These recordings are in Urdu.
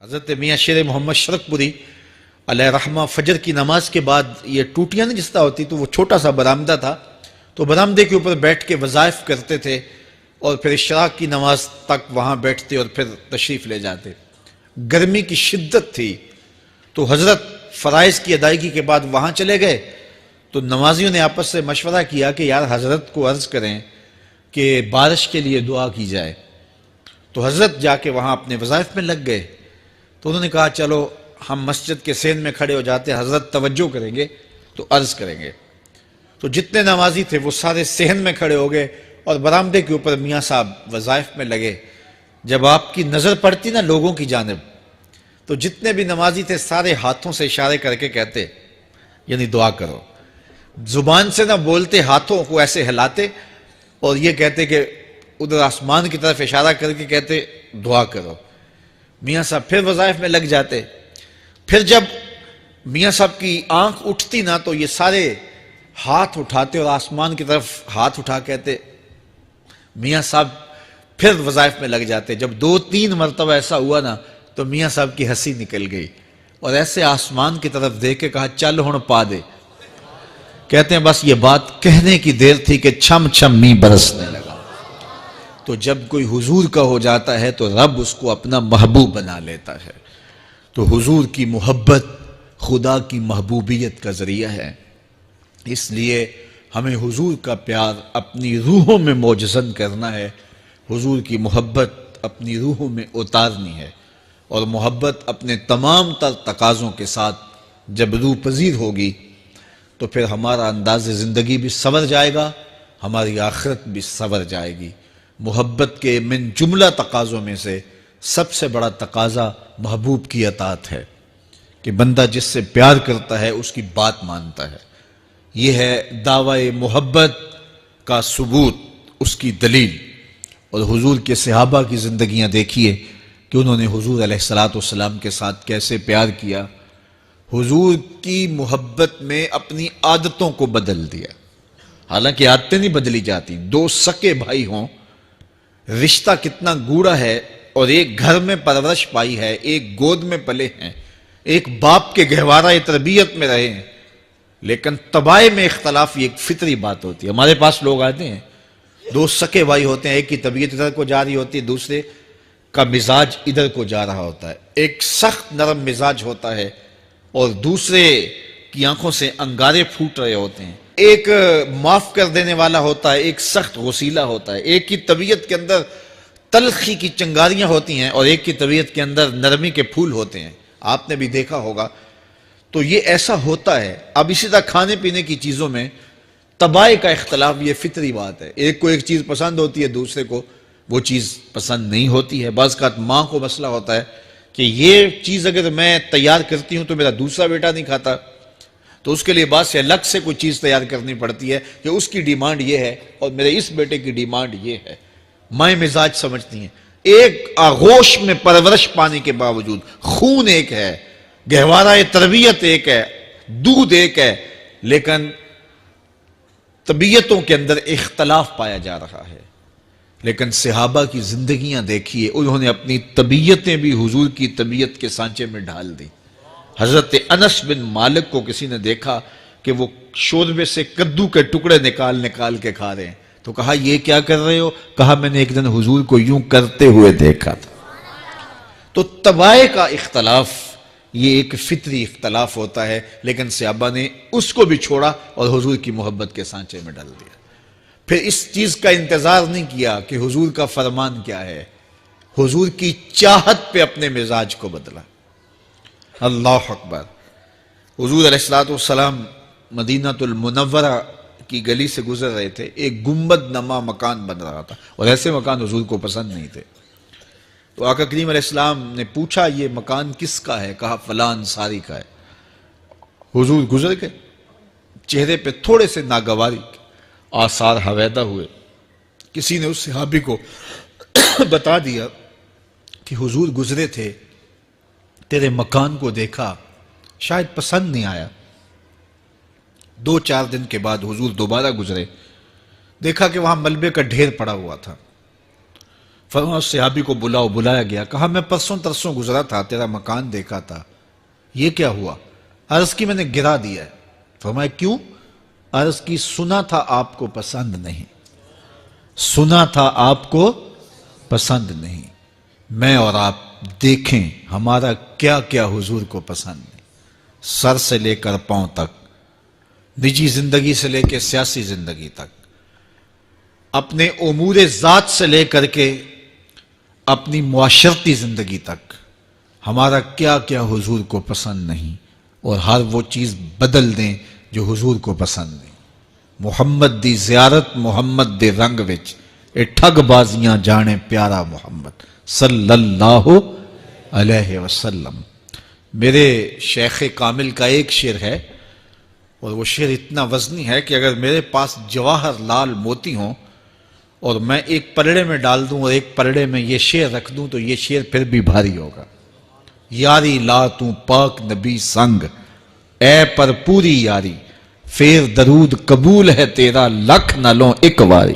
حضرت میاں شیر محمد شرقپوری علیہ رحمہ فجر کی نماز کے بعد یہ ٹوٹیاں نہیں جس طرح ہوتی تو وہ چھوٹا سا برآمدہ تھا، تو برآمدے کے اوپر بیٹھ کے وظائف کرتے تھے اور پھر اشراق کی نماز تک وہاں بیٹھتے اور پھر تشریف لے جاتے۔ گرمی کی شدت تھی تو حضرت فرائض کی ادائیگی کے بعد وہاں چلے گئے، تو نمازیوں نے آپس سے مشورہ کیا کہ یار حضرت کو عرض کریں کہ بارش کے لیے دعا کی جائے۔ تو حضرت جا کے وہاں اپنے وظائف میں لگ گئے، تو انہوں نے کہا چلو ہم مسجد کے سین میں کھڑے ہو جاتے، حضرت توجہ کریں گے تو عرض کریں گے۔ تو جتنے نمازی تھے وہ سارے صحن میں کھڑے ہو گئے اور برآمدے کے اوپر میاں صاحب وظائف میں لگے۔ جب آپ کی نظر پڑتی نا لوگوں کی جانب، تو جتنے بھی نمازی تھے سارے ہاتھوں سے اشارے کر کے کہتے یعنی دعا کرو، زبان سے نہ بولتے، ہاتھوں کو ایسے ہلاتے اور یہ کہتے کہ ادھر آسمان کی طرف اشارہ کر کے کہتے دعا کرو۔ میاں صاحب پھر وظائف میں لگ جاتے۔ پھر جب میاں صاحب کی آنکھ اٹھتی نا تو یہ سارے ہاتھ اٹھاتے اور آسمان کی طرف ہاتھ اٹھا کہتے۔ میاں صاحب پھر وظائف میں لگ جاتے۔ جب 2-3 مرتبہ ایسا ہوا نا تو میاں صاحب کی ہنسی نکل گئی اور ایسے آسمان کی طرف دیکھ کے کہا چل ہن پا دے۔ کہتے ہیں بس یہ بات کہنے کی دیر تھی کہ چھم چھم می برسنے لگا۔ تو جب کوئی حضور کا ہو جاتا ہے تو رب اس کو اپنا محبوب بنا لیتا ہے۔ تو حضور کی محبت خدا کی محبوبیت کا ذریعہ ہے، اس لیے ہمیں حضور کا پیار اپنی روحوں میں موجزن کرنا ہے، حضور کی محبت اپنی روحوں میں اتارنی ہے، اور محبت اپنے تمام تر تقاضوں کے ساتھ جب روح پذیر ہوگی تو پھر ہمارا انداز زندگی بھی سنور جائے گا، ہماری آخرت بھی سنور جائے گی۔ محبت کے من جملہ تقاضوں میں سے سب سے بڑا تقاضا محبوب کی اطاعت ہے کہ بندہ جس سے پیار کرتا ہے اس کی بات مانتا ہے۔ یہ ہے دعوی محبت کا ثبوت، اس کی دلیل۔ اور حضور کے صحابہ کی زندگیاں دیکھیے کہ انہوں نے حضور علیہ السلام کے ساتھ کیسے پیار کیا، حضور کی محبت میں اپنی عادتوں کو بدل دیا۔ حالانکہ عادتیں نہیں بدلی جاتی، 2 سکے بھائی ہوں، رشتہ کتنا گوڑا ہے، اور ایک گھر میں پرورش پائی ہے، ایک گود میں پلے ہیں، ایک باپ کے گہوارہ تربیت میں رہے ہیں، لیکن طبائع میں اختلاف یہ ایک فطری بات ہوتی ہے۔ ہمارے پاس لوگ آتے ہیں، 2 سکے بھائی ہوتے ہیں، ایک کی طبیعت ادھر کو جا رہی ہوتی ہے، دوسرے کا مزاج ادھر کو جا رہا ہوتا ہے، ایک سخت نرم مزاج ہوتا ہے اور دوسرے کی آنکھوں سے انگارے پھوٹ رہے ہوتے ہیں، ایک معاف کر دینے والا ہوتا ہے، ایک سخت غصیلا ہوتا ہے، ایک کی طبیعت کے اندر تلخی کی چنگاریاں ہوتی ہیں اور ایک کی طبیعت کے اندر نرمی کے پھول ہوتے ہیں، آپ نے بھی دیکھا ہوگا۔ تو یہ ایسا ہوتا ہے۔ اب اسی طرح کھانے پینے کی چیزوں میں طبائع کا اختلاف یہ فطری بات ہے، ایک کو ایک چیز پسند ہوتی ہے، دوسرے کو وہ چیز پسند نہیں ہوتی ہے۔ بعض اوقات ماں کو مسئلہ ہوتا ہے کہ یہ چیز اگر میں تیار کرتی ہوں تو میرا دوسرا بیٹا نہیں کھاتا، تو اس کے لیے بعد سے الگ سے کوئی چیز تیار کرنی پڑتی ہے کہ اس کی ڈیمانڈ یہ ہے اور میرے اس بیٹے کی ڈیمانڈ یہ ہے۔ مائیں مزاج سمجھتی ہیں، ایک آغوش میں پرورش پانے کے باوجود خون ایک ہے، گہوارہ تربیت ایک ہے، دودھ ایک ہے، لیکن طبیعتوں کے اندر اختلاف پایا جا رہا ہے۔ لیکن صحابہ کی زندگیاں دیکھیے، انہوں نے اپنی طبیعتیں بھی حضور کی طبیعت کے سانچے میں ڈھال دی۔ حضرت انس بن مالک کو کسی نے دیکھا کہ وہ شوربے سے کدو کے ٹکڑے نکال کے کھا رہے ہیں، تو کہا یہ کیا کر رہے ہو؟ کہا میں نے ایک دن حضور کو یوں کرتے ہوئے دیکھا تھا۔ تو طبائع کا اختلاف یہ ایک فطری اختلاف ہوتا ہے، لیکن صحابہ نے اس کو بھی چھوڑا اور حضور کی محبت کے سانچے میں ڈال دیا۔ پھر اس چیز کا انتظار نہیں کیا کہ حضور کا فرمان کیا ہے، حضور کی چاہت پہ اپنے مزاج کو بدلا۔ اللہ اکبر۔ حضور علیہ السلام مدینہ المنورہ کی گلی سے گزر رہے تھے، ایک گنبد نما مکان بن رہا تھا، اور ایسے مکان حضور کو پسند نہیں تھے۔ تو آقا کریم علیہ السلام نے پوچھا یہ مکان کس کا ہے؟ کہا فلاں انصاری کا ہے۔ حضور گزر گئے، چہرے پہ تھوڑے سے ناگواری آثار حویدہ ہوئے۔ کسی نے اس صحابی کو بتا دیا کہ حضور گزرے تھے، تیرے مکان کو دیکھا، شاید پسند نہیں آیا۔ 2-4 دن کے بعد حضور دوبارہ گزرے، دیکھا کہ وہاں ملبے کا ڈھیر پڑا ہوا تھا۔ فرمایا اس صحابی کو بلاؤ، بلایا گیا، کہا میں پرسوں ترسوں گزرا تھا، تیرا مکان دیکھا تھا، یہ کیا ہوا؟ عرض کی میں نے گرا دیا ہے۔ فرمایا کیوں؟ عرض کی سنا تھا آپ کو پسند نہیں، سنا تھا آپ کو پسند نہیں، میں اور آپ دیکھیں ہمارا کیا کیا حضور کو پسند نہیں، سر سے لے کر پاؤں تک، نجی زندگی سے لے کے سیاسی زندگی تک، اپنے امور ذات سے لے کر کے اپنی معاشرتی زندگی تک، ہمارا کیا کیا حضور کو پسند نہیں، اور ہر وہ چیز بدل دیں جو حضور کو پسند نہیں۔ محمد دی زیارت محمد دے رنگ وچ، اے ٹھگ بازیاں جانے پیارا محمد صلی اللہ علیہ وسلم۔ میرے شیخ کامل کا ایک شعر ہے، اور وہ شعر اتنا وزنی ہے کہ اگر میرے پاس جواہر لال موتی ہوں اور میں ایک پلڑے میں ڈال دوں اور ایک پلڑے میں یہ شعر رکھ دوں تو یہ شعر پھر بھی بھاری ہوگا۔ یاری لا تو پاک نبی سنگ، اے پر پوری یاری، پھر درود قبول ہے تیرا لکھ نہ لوں ایک واری۔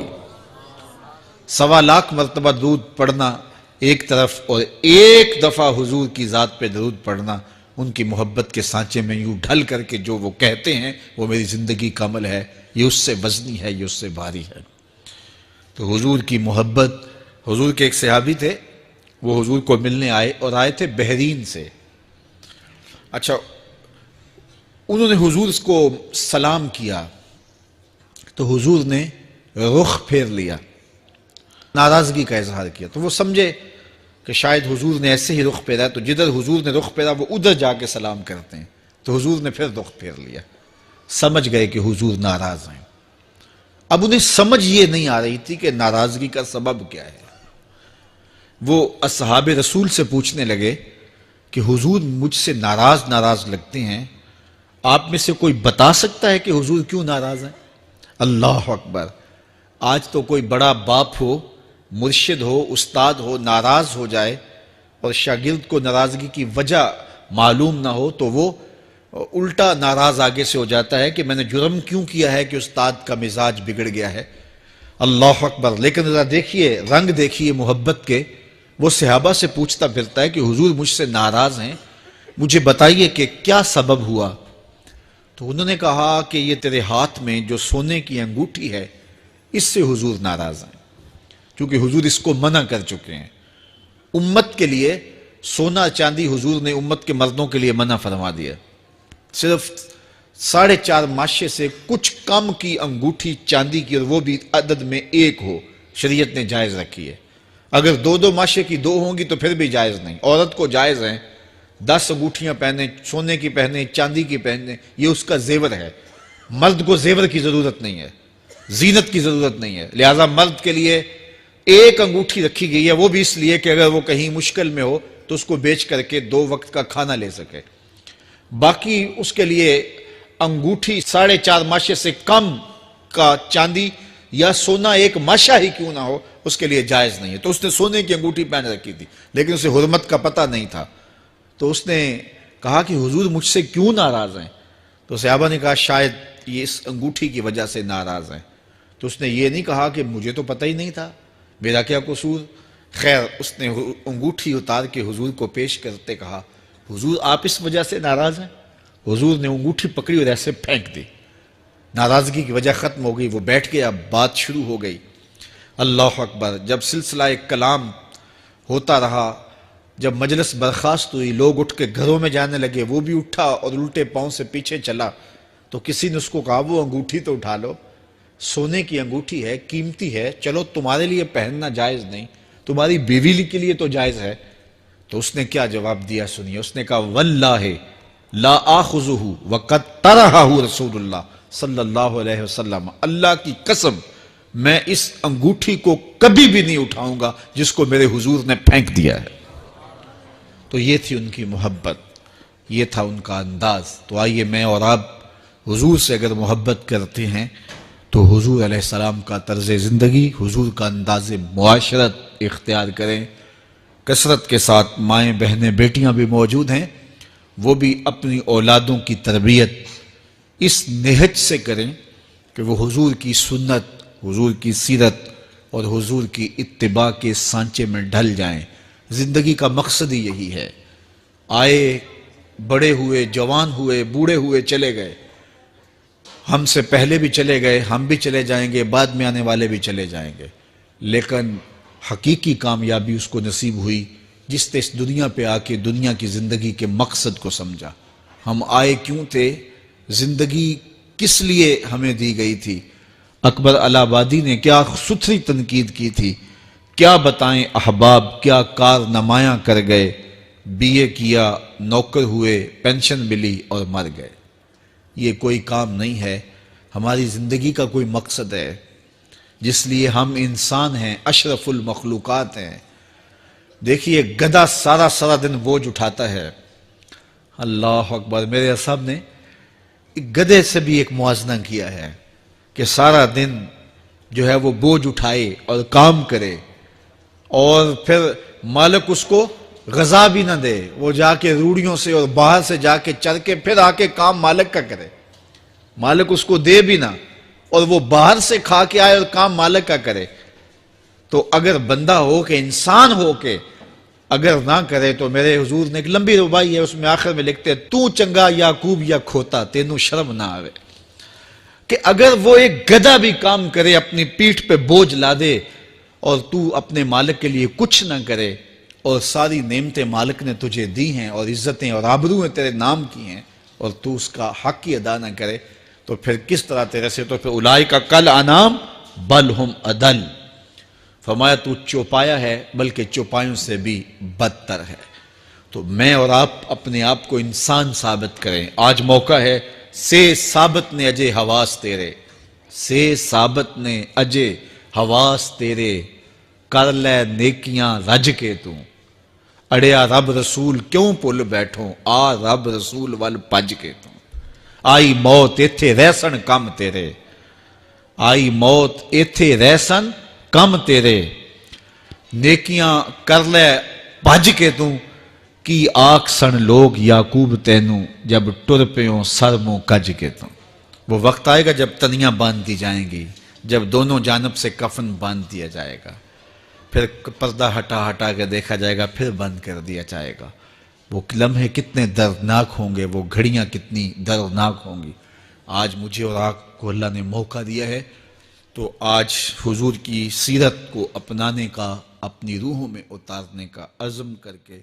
1.25 مرتبہ درود پڑھنا ایک طرف، اور ایک دفعہ حضور کی ذات پہ درود پڑھنا، ان کی محبت کے سانچے میں یوں ڈھل کر کے جو وہ کہتے ہیں وہ میری زندگی کا عمل ہے، یہ اس سے وزنی ہے، یہ اس سے بھاری ہے۔ تو حضور کی محبت، حضور کے ایک صحابی تھے، وہ حضور کو ملنے آئے، اور آئے تھے بحرین سے۔ اچھا، انہوں نے حضور کو سلام کیا تو حضور نے رخ پھیر لیا، ناراضگی کا اظہار کیا، تو وہ سمجھے کہ شاید حضور نے ایسے ہی رخ پھیرا، تو جدھر حضور نے رخ پھیرا وہ ادھر جا کے سلام کرتے ہیں، تو حضور نے پھر رخ پھیر لیا، سمجھ گئے کہ حضور ناراض ہیں۔ اب انہیں سمجھ یہ نہیں آ رہی تھی کہ ناراضگی کا سبب کیا ہے۔ وہ اصحاب رسول سے پوچھنے لگے کہ حضور مجھ سے ناراض لگتے ہیں، آپ میں سے کوئی بتا سکتا ہے کہ حضور کیوں ناراض ہیں؟ اللہ اکبر! آج تو کوئی بڑا باپ ہو، مرشد ہو، استاد ہو، ناراض ہو جائے اور شاگرد کو ناراضگی کی وجہ معلوم نہ ہو تو وہ الٹا ناراض آگے سے ہو جاتا ہے کہ میں نے جرم کیوں کیا ہے کہ استاد کا مزاج بگڑ گیا ہے۔ اللہ اکبر! لیکن ذرا دیکھیے، رنگ دیکھیے محبت کے، وہ صحابہ سے پوچھتا پھرتا ہے کہ حضور مجھ سے ناراض ہیں، مجھے بتائیے کہ کیا سبب ہوا؟ تو انہوں نے کہا کہ یہ تیرے ہاتھ میں جو سونے کی انگوٹھی ہے، اس سے حضور ناراض ہیں، کیونکہ حضور اس کو منع کر چکے ہیں۔ امت کے لیے سونا چاندی حضور نے امت کے مردوں کے لیے منع فرما دیا، صرف 4.5 ماشے سے کچھ کم کی انگوٹھی چاندی کی، اور وہ بھی عدد میں 1 ہو، شریعت نے جائز رکھی ہے۔ اگر 2 ماشے کی 2 ہوں گی تو پھر بھی جائز نہیں۔ عورت کو جائز ہیں 10 انگوٹھیاں پہنے، سونے کی پہنے، چاندی کی پہنے، یہ اس کا زیور ہے۔ مرد کو زیور کی ضرورت نہیں ہے، زینت کی ضرورت نہیں ہے، لہٰذا مرد کے لیے 1 انگوٹھی رکھی گئی ہے، وہ بھی اس لیے کہ اگر وہ کہیں مشکل میں ہو تو اس کو بیچ کر کے 2 وقت کا کھانا لے سکے۔ باقی اس کے لیے انگوٹھی 4.5 ماشے سے کم کا چاندی یا سونا 1 ماشا ہی کیوں نہ ہو، اس کے لیے جائز نہیں ہے۔ تو اس نے سونے کی انگوٹھی پہن رکھی تھی، لیکن اسے حرمت کا پتہ نہیں تھا، تو اس نے کہا کہ حضور مجھ سے کیوں ناراض ہیں؟ تو صحابہ نے کہا شاید یہ اس انگوٹھی کی وجہ سے ناراض ہیں۔ تو اس نے یہ نہیں کہا کہ مجھے تو پتہ ہی نہیں تھا، میرا کیا قصور؟ خیر، اس نے انگوٹھی اتار کے حضور کو پیش کرتے کہا حضور آپ اس وجہ سے ناراض ہیں؟ حضور نے انگوٹھی پکڑی اور ایسے پھینک دی، ناراضگی کی وجہ ختم ہو گئی، وہ بیٹھ گیا، بات شروع ہو گئی۔ اللہ اکبر! جب سلسلہ کلام ہوتا رہا، جب مجلس برخاست ہوئی، لوگ اٹھ کے گھروں میں جانے لگے، وہ بھی اٹھا اور الٹے پاؤں سے پیچھے چلا، تو کسی نے اس کو کہا وہ انگوٹھی تو اٹھا لو، سونے کی انگوٹھی ہے، قیمتی ہے، چلو تمہارے لیے پہننا جائز نہیں، تمہاری بیوی کے لیے تو جائز ہے۔ تو اس نے کیا جواب دیا سنیے، اس نے کہا واللہ لا آخذہ وقد طرحہ رسول اللہ صلی اللہ علیہ وسلم، اللہ کی قسم میں اس انگوٹھی کو کبھی بھی نہیں اٹھاؤں گا جس کو میرے حضور نے پھینک دیا ہے۔ تو یہ تھی ان کی محبت، یہ تھا ان کا انداز۔ تو آئیے میں اور آپ حضور سے اگر محبت کرتے ہیں تو حضور علیہ السلام کا طرز زندگی، حضور کا انداز معاشرت اختیار کریں۔ کثرت کے ساتھ مائیں بہنیں بیٹیاں بھی موجود ہیں، وہ بھی اپنی اولادوں کی تربیت اس نہج سے کریں کہ وہ حضور کی سنت، حضور کی سیرت، اور حضور کی اتباع کے سانچے میں ڈھل جائیں۔ زندگی کا مقصد ہی یہی ہے۔ آئے، بڑے ہوئے، جوان ہوئے، بوڑھے ہوئے، چلے گئے، ہم سے پہلے بھی چلے گئے، ہم بھی چلے جائیں گے، بعد میں آنے والے بھی چلے جائیں گے، لیکن حقیقی کامیابی اس کو نصیب ہوئی جس نے اس دنیا پہ آ کے دنیا کی زندگی کے مقصد کو سمجھا۔ ہم آئے کیوں تھے؟ زندگی کس لیے ہمیں دی گئی تھی؟ اکبر الہ آبادی نے کیا ستھری تنقید کی تھی، کیا بتائیں احباب، کیا کارنمایاں کر گئے، بی اے کیا، نوکر ہوئے، پینشن ملی اور مر گئے۔ یہ کوئی کام نہیں ہے، ہماری زندگی کا کوئی مقصد ہے جس لیے ہم انسان ہیں، اشرف المخلوقات ہیں۔ دیکھیے گدھا سارا دن بوجھ اٹھاتا ہے، اللہ اکبر۔ میرے صاحب نے گدھے سے بھی ایک موازنہ کیا ہے کہ سارا دن جو ہے وہ بوجھ اٹھائے اور کام کرے، اور پھر مالک اس کو غذا بھی نہ دے، وہ جا کے روڑیوں سے اور باہر سے جا کے چر کے پھر آ کے کام مالک کا کرے، مالک اس کو دے بھی نہ، اور وہ باہر سے کھا کے آئے اور کام مالک کا کرے۔ تو اگر بندہ ہو کے، انسان ہو کے اگر نہ کرے تو میرے حضور نے ایک لمبی ربائی ہے، اس میں آخر میں لکھتے ہیں، تو چنگا یعقوب یا کھوتا، تینوں شرم نہ آوے۔ کہ اگر وہ ایک گدھا بھی کام کرے، اپنی پیٹھ پہ بوجھ لا دے، اور تو اپنے مالک کے لیے کچھ نہ کرے، اور ساری نعمتیں مالک نے تجھے دی ہیں اور عزتیں اور آبرویں تیرے نام کی ہیں، اور تو اس کا حق ہی ادا نہ کرے، تو پھر کس طرح تیرے سے؟ تو پھر اولئک کل انعام بل ہم اضل، فرمایا تو چوپایا ہے بلکہ چوپایوں سے بھی بدتر ہے۔ تو میں اور آپ اپنے آپ کو انسان ثابت کریں، آج موقع ہے۔ سے ثابت نے اجے حواس تیرے، سے ثابت نے اجے حواس تیرے، کر لے نیکیاں رج کے تو، اڑیا رب رسول کیوں پل بیٹھوں، آ رب رسول ول پج کے تو، آئی موت ایتھے رہسن کم تیرے، آئی موت ایتھے رہسن کم تیرے، نیکیاں کر لے بھج کے تو، کی آکھ سن لوگ یعقوب تینوں، جب ٹر پیوں سر منہ کج کے تو۔ وہ وقت آئے گا جب تنیاں باندھ دی جائیں گی، جب دونوں جانب سے کفن باندھ دیا جائے گا، پھر پردہ ہٹا کے دیکھا جائے گا، پھر بند کر دیا جائے گا۔ وہ لمحے کتنے دردناک ہوں گے، وہ گھڑیاں کتنی دردناک ہوں گی۔ آج مجھے اور آپ کو اللہ نے موقع دیا ہے، تو آج حضور کی سیرت کو اپنانے کا، اپنی روحوں میں اتارنے کا عزم کر کے